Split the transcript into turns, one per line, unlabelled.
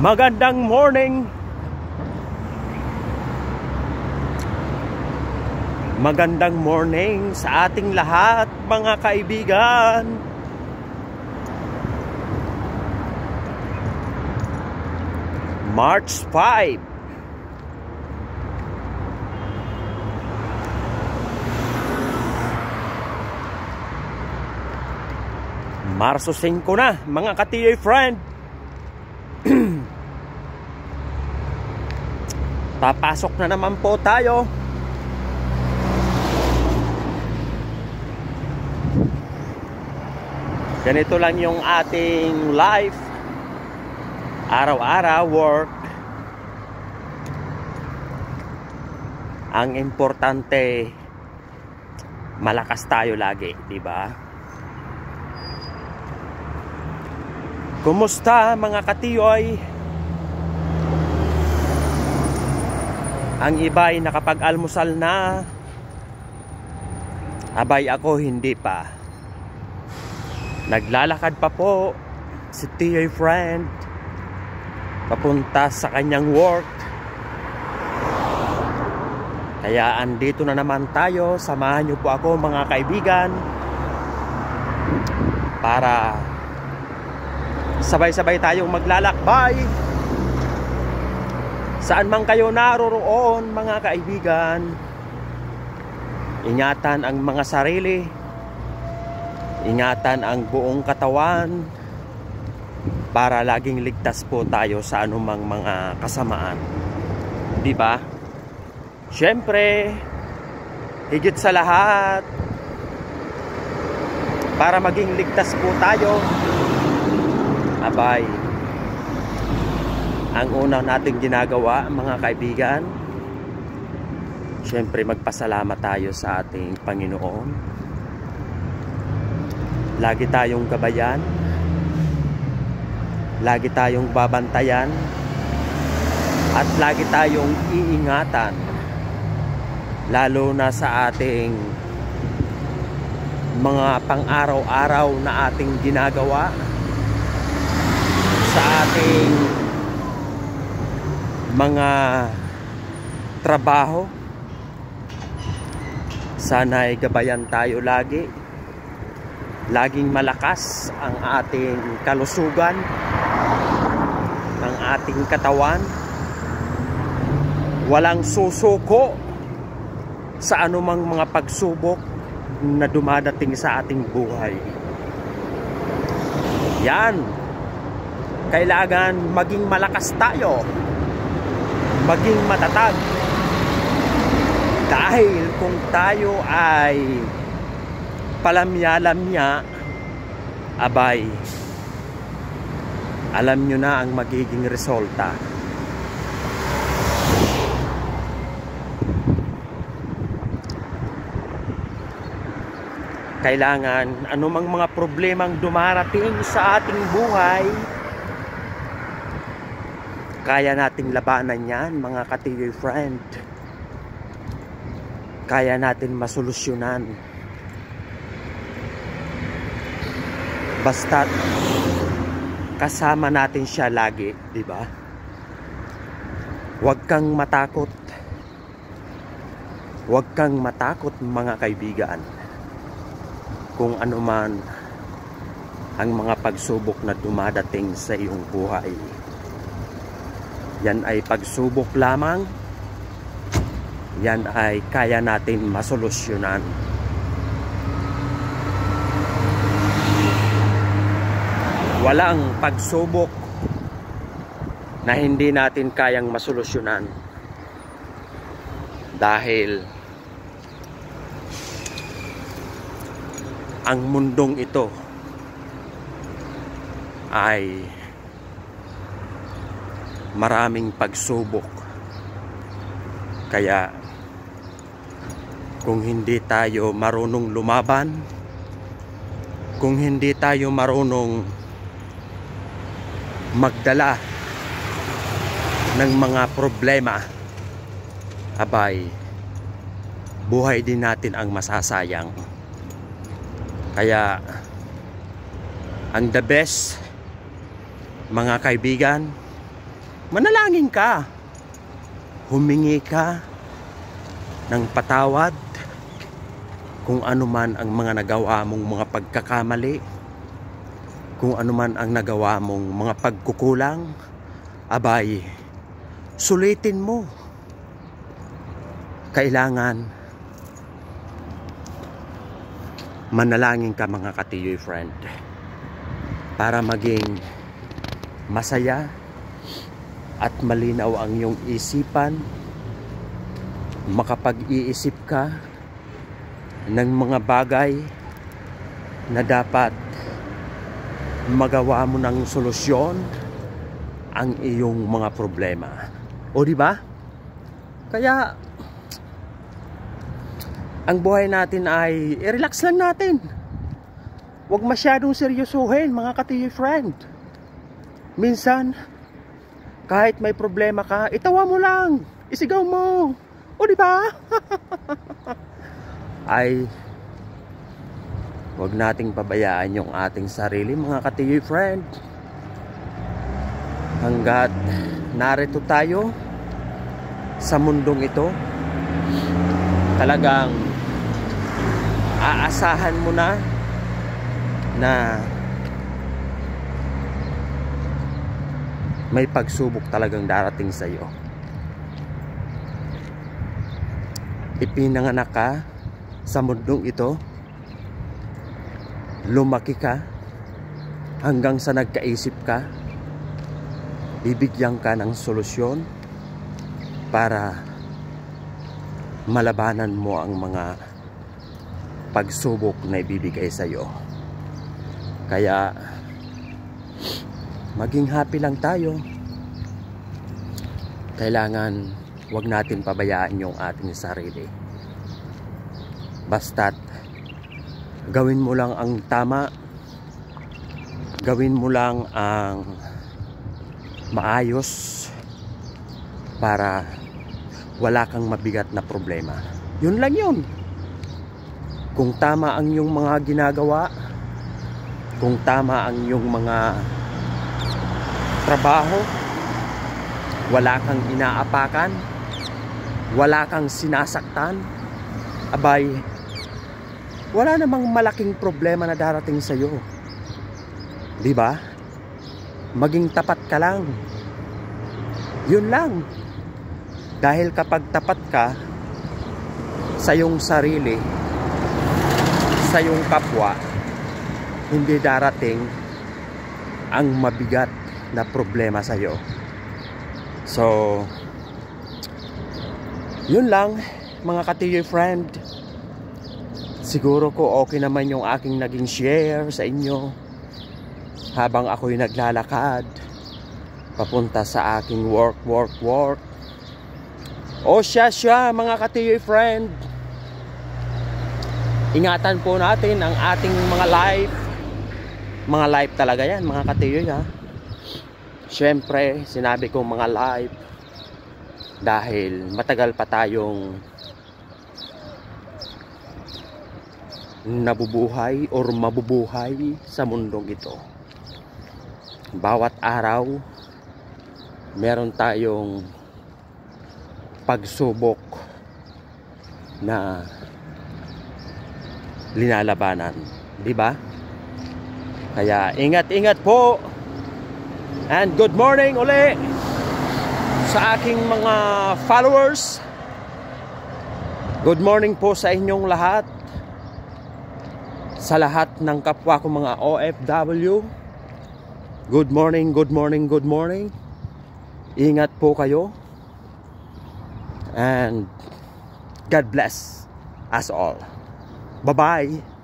Magandang morning. Magandang morning sa ating lahat, mga kaibigan. March 5. Marso 5 na, mga ka-TJ friend. Papasok na naman po tayo. Ganito lang yung ating life, araw-araw work. Ang importante, malakas tayo lagi, di ba? Kumusta, mga katiyoy? Ang iba ay nakapag-almusal na. Abay, ako hindi pa. Naglalakad pa po si TJ friend papunta sa kanyang work. Kaya andito na naman tayo. Samahan niyo po ako, mga kaibigan, para sabay-sabay tayong maglalakbay. Saan man kayo naroroon, mga kaibigan, ingatan ang mga sarili, ingatan ang buong katawan, para laging ligtas po tayo sa anumang mga kasamaan. Di ba? Siyempre, higit sa lahat, para maging ligtas po tayo, abay, ang unang nating ginagawa, mga kaibigan, siyempre magpasalamat tayo sa ating Panginoon. Lagi tayong gabayan, lagi tayong babantayan, at lagi tayong iingatan, lalo na sa ating mga pang-araw-araw na ating ginagawa, sa ating mga trabaho. Sana ay gabayan tayo lagi. Laging malakas ang ating kalusugan, ang ating katawan. Walang susuko sa anumang mga pagsubok na dumadating sa ating buhay. Yan. Kailangan maging malakas tayo, maging matatag. Dahil kung tayo ay palamya-lamya, abay, alam nyo na ang magiging resulta. Kailangan anumang mga problemang dumarating sa ating buhay, kaya nating labanan yan, mga ka-TJ friend. Kaya natin masolusyonan. Basta't kasama natin siya lagi, di ba? Huwag kang matakot. Huwag kang matakot, mga kaibigan. Kung ano man ang mga pagsubok na dumadating sa iyong buhay. Yan ay pagsubok lamang. Yan ay kaya natin masolusyonan. Walang pagsubok na hindi natin kayang masolusyonan. Dahil ang mundong ito ay maraming pagsubok. Kaya kung hindi tayo marunong lumaban, kung hindi tayo marunong magdala ng mga problema, abay, buhay din natin ang masasayang. Kaya ang the best, mga kaibigan, manalangin ka. Humingi ka ng patawad kung ano man ang mga nagawa mong mga pagkakamali, kung ano man ang nagawa mong mga pagkukulang. Abay, sulitin mo. Kailangan manalangin ka, mga katiyoy friend, para maging masaya at malinaw ang iyong isipan, makapag-iisip ka ng mga bagay na dapat magawa mo ng solusyon ang iyong mga problema. O di ba? Kaya ang buhay natin ay i-relax lang natin. Huwag masyadong seryosohin, mga katiyoy friend. Minsan, kahit may problema ka, itawa mo lang, isigaw mo. O di ba? Ay, huwag nating pabayaan yung ating sarili, mga katiyoy friend. Hanggat narito tayo sa mundong ito, talagang aasahan mo na may pagsubok talagang darating sa iyo. Ipinanganak ka sa mundong ito, lumaki ka hanggang sa nagkaisip ka, bibigyan ka ng solusyon para malabanan mo ang mga pagsubok na ibibigay sa iyo. Kaya maging happy lang tayo. Kailangan wag natin pabayaan yung ating sarili. Basta't gawin mo lang ang tama, gawin mo lang ang maayos para wala kang mabigat na problema. Yun lang yun. Kung tama ang iyong mga ginagawa, kung tama ang iyong mga trabaho, wala kang inaapakan, wala kang sinasaktan, abay, wala namang malaking problema na darating sa iyo. Di ba? Maging tapat ka lang. Yun lang. Dahil kapag tapat ka sa iyong sarili, sa iyong kapwa, hindi darating ang mabigat na problema sa iyo. So, yun lang, mga katiyoy friend. Siguro ko okay naman yung aking naging share sa inyo habang ako'y naglalakad papunta sa aking work. O siya, mga katiyoy friend, ingatan po natin ang ating mga life talaga yan, mga katiyoy, ha. Siyempre, sinabi ko mga life dahil matagal pa tayong nabubuhay or mabubuhay sa mundong ito. Bawat araw meron tayong pagsubok na linalabanan, di ba? Kaya ingat po, and good morning uli sa aking mga followers. Good morning po sa inyong lahat, sa lahat ng kapwa ko mga OFW. Good morning. Ingat po kayo. And God bless us all. Bye-bye.